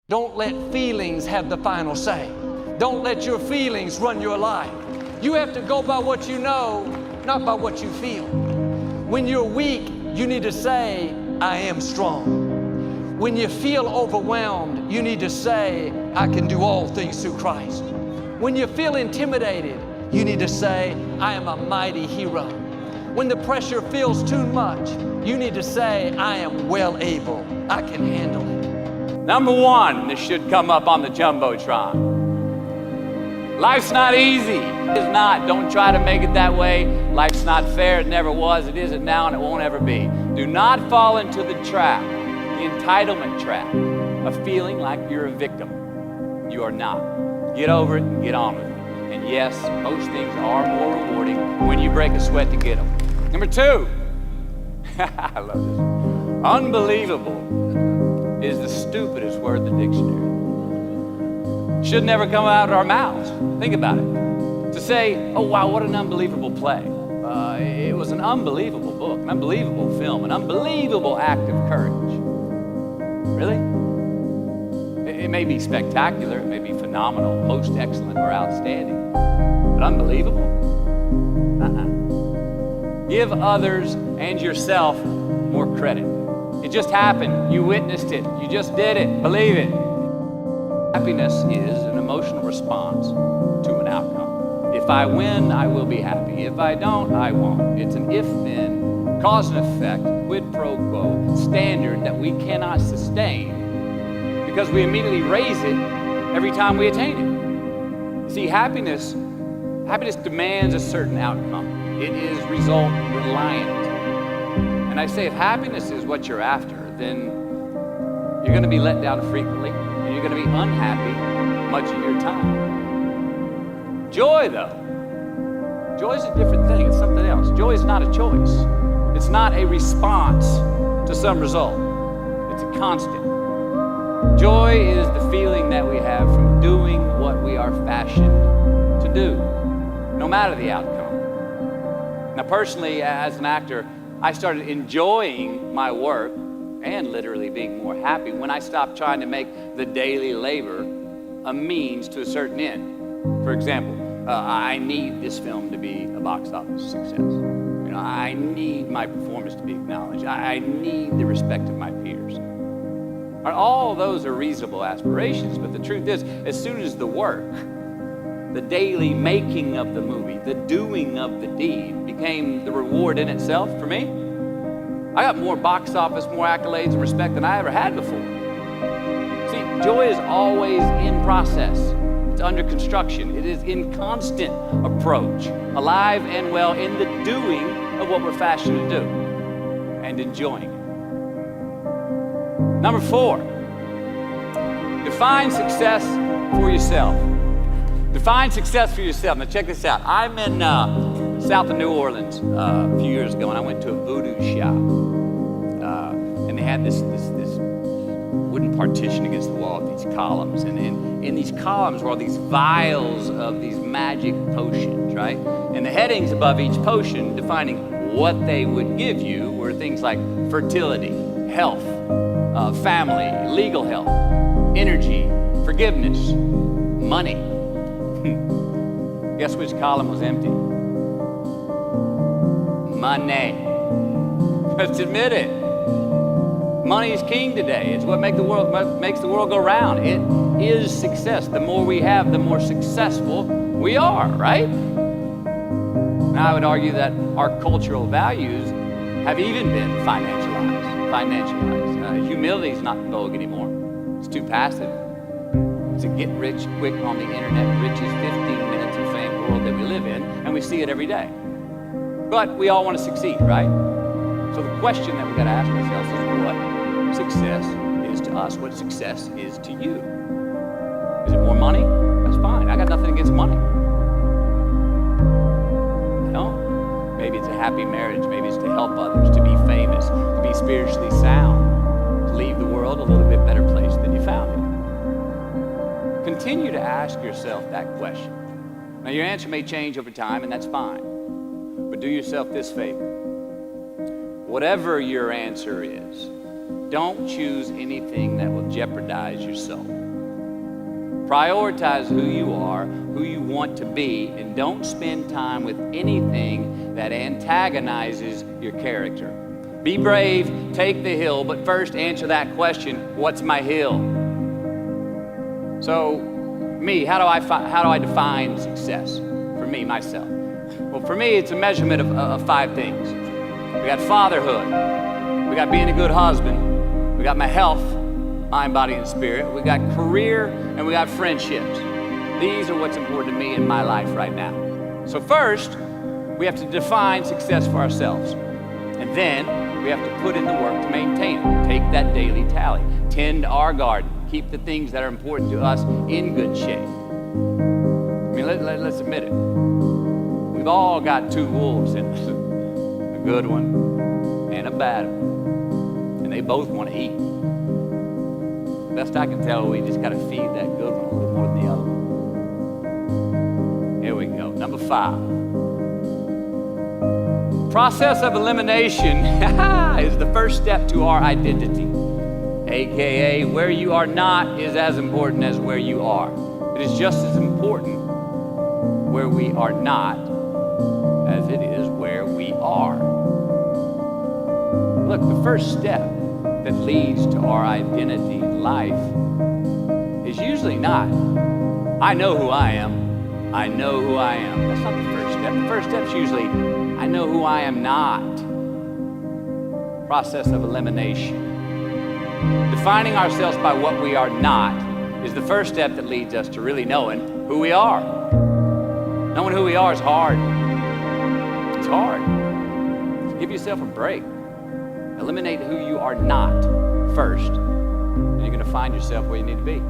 Don't let feelings have the final say. Don't let your feelings run your life. You have to go by what you know, not by what you feel. When you're weak, you need to say, I am strong. When you feel overwhelmed, you need to say, I can do all things through Christ. When you feel intimidated, you need to say, I am a mighty hero. When the pressure feels too much, you need to say, I am well able. I can handle it. Number one, this should come up on the Jumbotron. Life's not easy. It's not. Don't try to make it that way. Life's not fair. It never was. It isn't now, and it won't ever be. Do not fall into the trap, the entitlement trap, of feeling like you're a victim. You are not. Get over it and get on with it. And yes, most things are more rewarding when you break a sweat to get them. Number two, I love this. Unbelievable is the stupidest word in the dictionary. Should never come out of our mouths. Think about it. To say, oh wow, what an unbelievable play. It was an unbelievable book, an unbelievable film, an unbelievable act of courage. Really? It may be spectacular, it may be phenomenal, most excellent or outstanding, but unbelievable? Give others and yourself more credit. It just happened. You witnessed it. You just did it. Believe it. Happiness is an emotional response to an outcome. If I win, I will be happy. If I don't, I won't. It's an if-then, cause and effect, quid pro quo standard that we cannot sustain because we immediately raise it every time we attain it. You see, happiness demands a certain outcome. It is result reliant. And I say, if happiness is what you're after, then you're going to be let down frequently, and you're going to be unhappy much of your time. Joy, though, joy is a different thing. It's something else. Joy is not a choice. It's not a response to some result. It's a constant. Joy is the feeling that we have from doing what we are fashioned to do, no matter the outcome. Now, personally, as an actor, I started enjoying my work and literally being more happy when I stopped trying to make the daily labor a means to a certain end. For example, I need this film to be a box office success. You know, I need my performance to be acknowledged. I need the respect of my peers. All of those are reasonable aspirations, but the truth is, as soon as the work, the daily making of the movie, the doing of the deed became the reward in itself for me, I got more box office, more accolades and respect than I ever had before. See, joy is always in process. It's under construction. It is in constant approach, alive and well in the doing of what we're fashioned to do and enjoying it. Number four, define success for yourself. Define success for yourself. Now check this out. I'm in south of New Orleans a few years ago, and I went to a voodoo shop. And they had this wooden partition against the wall with these columns. And in these columns were all these vials of these magic potions, right? And the headings above each potion defining what they would give you were things like fertility, health, family, legal health, energy, forgiveness, money. Guess which column was empty? Money. Let's admit it. Money is king today. It's what makes the world go round. It is success. The more we have, the more successful we are, right? Now, I would argue that our cultural values have even been financialized. Humility is not in vogue anymore. It's too passive. It's a get rich quick on the internet, rich is 15 minutes of fame world that we live in, and we see it every day. But we all want to succeed, right? So the question that we got to ask ourselves is what success is to us, what success is to you. Is it more money? That's fine. I got nothing against money. You know? Maybe it's a happy marriage. Maybe it's to help others, to be famous, to be spiritually sound, to leave the world a little bit better place than you found it. Continue to ask yourself that question. Now, your answer may change over time, and that's fine. But do yourself this favor. Whatever your answer is, Don't choose anything that will jeopardize your soul. Prioritize who you are, who you want to be, and don't spend time with anything that antagonizes your character. Be brave, take the hill, but first answer that question, what's my hill? So, me, how do I define success? For me, myself. Well, for me, it's a measurement of 5 things. We got fatherhood. We got being a good husband. We got my health, mind, body, and spirit. We got career, and we got friendships. These are what's important to me in my life right now. So first, we have to define success for ourselves. And then we have to put in the work to maintain it. Take that daily tally. Tend our garden. Keep the things that are important to us in good shape. I mean, let's admit it. We've all got 2 wolves in us. A good one and a bad one. And they both want to eat. Best I can tell, we just got to feed that good one a little more than the other one. Here we go. Number 5. Process of elimination is the first step to our identity. AKA, where you are not is as important as where you are. It is just as important where we are not as it is where we are. Look, the first step that leads to our identity in life is usually not, I know who I am. I know who I am. That's not the first step. The first step is usually, I know who I am not. Process of elimination. Defining ourselves by what we are not is the first step that leads us to really knowing who we are. Knowing who we are is hard. It's hard. So give yourself a break. Eliminate who you are not first, and you're going to find yourself where you need to be.